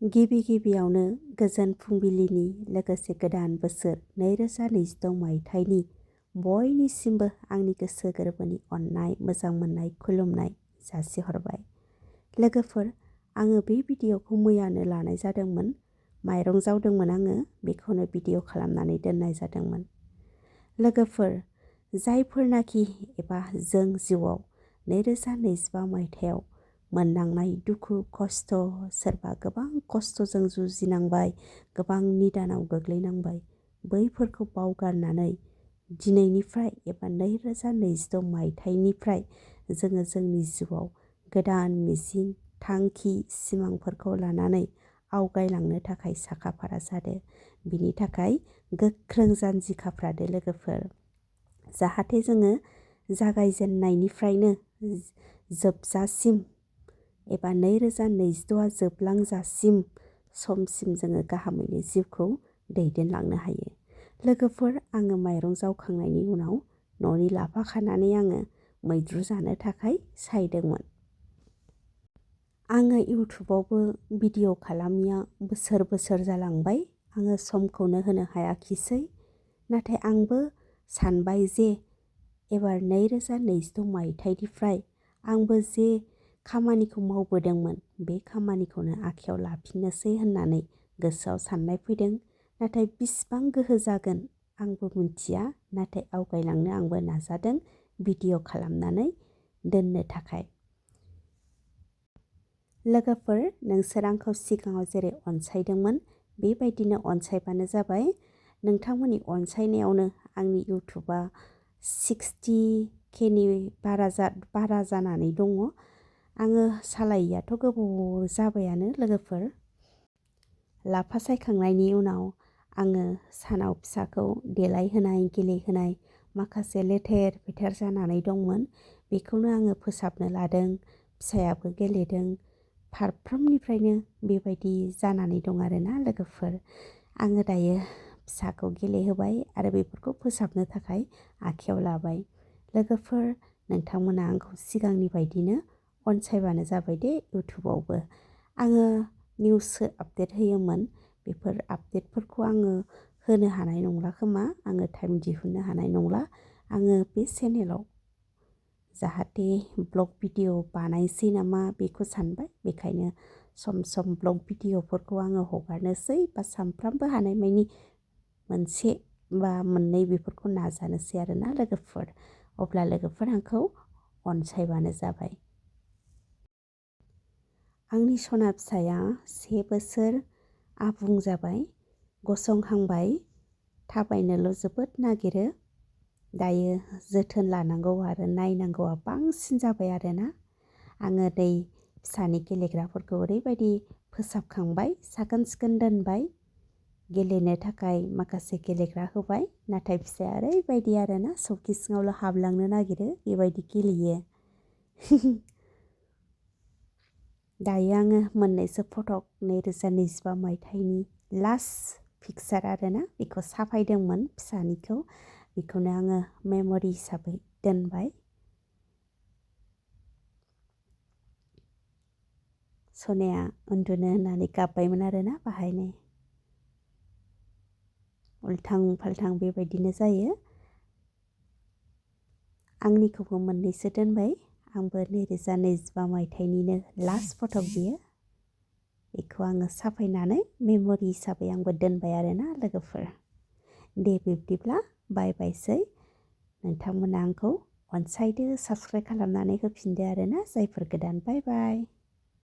गिबियावनो गोजोन फुंबिलिनि लोगोसे गोदान बोसोर 2026 मायथाइनि बयनिसिमबो आंनि गोसो गोरबोनि अननाय मोजां मोननाय खुलुमनाय जासिहरबाय। लोगोफोर, आङो बे भिडिअखौ मैयानो लानाय जादोंमोन। माइरं जावदोंमोन आङो, बेखौनो भिडिअ खालामनानै दोननाय जादोंमोन। लोगोफोर, जायफोरनाखि एबा जों जिउआव 2025 मायथाइयाव मोननांनाय दुखु खस्थ', सोरबा गोबां खस्थ'जों जुजिनांबाय, गोबां निदानाव गोग्लैनांबाय, बैफोरखौ बावगारनानै दिनैनिफ्राय एबा 2026 मायथाइनिफ्राय जोङो जोंनि जिउआव गोदान मिजिं, थांखि, सिमांफोरखौ लानानै आवगायलांनो थाखाय साखाफारा जादो। बिनि थाखाय गोख्रों जानजि खाफ्रादो लोगोफोर। जाहाथे जोङो जागायजेननायनिफ्रायनो जोबजासिम एबा 2026 जोबलांजासिम समसिम जोङो गाहामैनो जिउखौ दैदेनलांनो हायो। लोगोफोर, आङो माइरं जावखांनायनि उनाव न'नि लाफा खानानै आङो मैद्रु जानो थाखाय सायदोंमोन। आङो इउटुबावबो भिडिअ खालामिया बोसोर जालांबाय। आङो समखौनो होनो हायाखिसै। नाथाय आंबो सानबाय जे एबार 2026 मायथाइनिफ्राय आंबो जे खामानिखौ मावबोदोंमोन, बे खामानिखौनो आखायाव लाफिननोसै होननानै गोसोआव साननाय फैदों। नाथाय बिसिबां गोहो जागोन आंबो मिथिया। नाथाय आवगायलांनो आंबो नाजादों भिडिअ खालामनानै दोननो थाखाय। लोगोफोर, नोंसोर आंखौ सिगाङाव जेरै अनसायदोंमोन बेबायदिनो अनसायबानो जाबाय। नोंथांमोननि अनसायनायावनो आंनि इउटुबा 60K नि बारा जानानै दङ। आङो सालायैयाथ' गोबाव जाबायानो लोगोफोर। लाफा सायखांनायनि उनाव आङो सानाव फिसाखौ देलायहोनाय, गेलेहोनाय, माखासे लेथेर फेथेर जानानै दंमोन। बेखौनो आङो फोसाबनो लादों। फिसायाबो गेलेदों। फारफ्रोमनिफ्रायनो बेबायदि जानानै दं आरोना लोगोफोर। आङो दायो फिसाखौ गेलेहोबाय आरो बेफोरखौ फोसाबनो थाखाय आखायाव लाबाय। लोगोफोर, नोंथांमोना आंखौ सिगांनि बायदिनो अनसायबानो जाबाय दे इउटुबावबो। आङो निउससो आपडेट होयोमोन। बेफोर आपडेटफोरखौ आङो होनो हानाय नंला खोमा। आङो टाइम दिहुननो हानाय नंला। आङो बे चेनेलाव जाहाथे ब्लग भिडिअ बानायसै नामा बेखौ सानबाय। बेखायनो सम ब्लग भिडिअफोरखौ आङो हगारनोसै बा सानफ्रामबो हानायमानि मोनसे बा मोननै बेफोरखौ नाजानोसै आरोना लोगोफोर। अब्ला लोगोफोर आंखौ अनसायबानो जाबाय। आंनि सना फिसाया 1 बोसोर आबुं जाबाय, गसंहांबाय, थाबायनोल' जोबोद नागिरो। दायो जोथोन लानांगौ आरो नायनांगौआ बांसिन जाबाय आरोना। आङो दै फिसानि गेलेग्राफोरखौ ओरैबायदि फोसाबखांबाय, साखोन सिखोन दोनबाय। गेलेनो थाखाय माखासे गेलेग्रा होबाय। नाथाय फिसाया ओरैबायदि आरोना सौखि सिङावल' हाबलांनो नागिरो, बेबायदि गेलेयो। दायो आङो मोननैसो फटक 2025 मायथाइनि लास्ट पिकचार आरोना, बेखौ साफायदोंमोन फिसानिखौ। बेखौनो आङो मेम'रि हिसाबै दोनबाय। सनाया उन्दुनो होननानै गाबबायमोन आरोना बाहायनो। उल्थां फाल्थां बेबायदिनो जायो। आंनिखौबो मोननैसो दोनबाय। आंबो 2025 मायथाइनिनो लास्ट फटक बियो। बेखौ आङो साफायनानै मेम'रि हिसाबै आंबो दोनबाय आरोना लोगोफोर। दे बिब्दिब्ला बाय बायसै। नोंथांमोना आंखौ अनसायदो, साबस्क्राइब खालामनानै होफिनदो आरोना जायफोर गोदान। बाय बाय।